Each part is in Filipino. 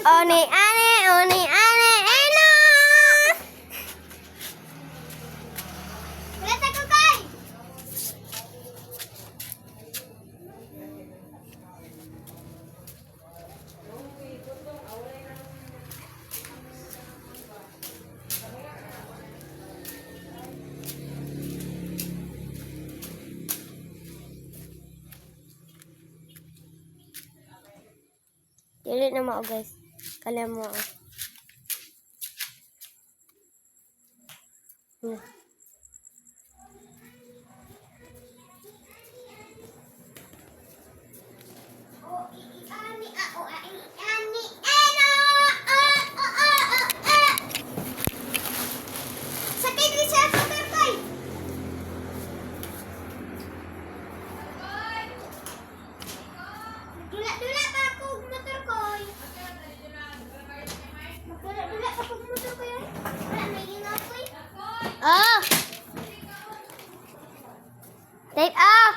Oni ane, eno! Wala ko kay! Dili na mao guys. Kala mo. Sakit rin siya sa tarkoy. Dula-dula pa ako motor ko. Dula-dula pa ako motor ko. Wala na ingat ko. Oh. Take off.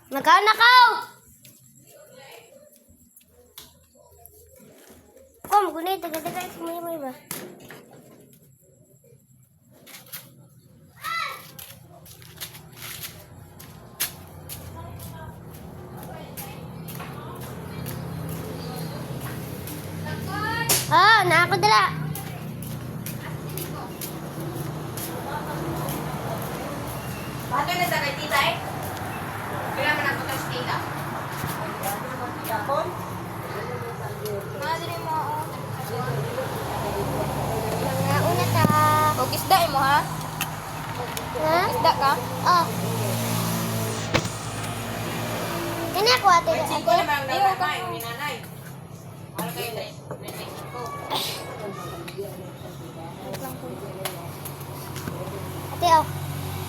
Nakaw. Kom, gunay taga-taga mo ba? Oh, na ako dala. Bato na sa kay tita eh. Kaya man ako tas tita. Tapon? Madre mo. Mga una ta. Og isda mo ha? Ha? Isda ka? Oh. Kani ako ate. Siko na bang nanay, ni nanay. Ano kayo na? Ate oh.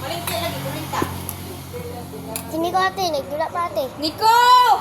Malinta lagi, malinta. Sini ko ate, nagdula pa ate. Nico!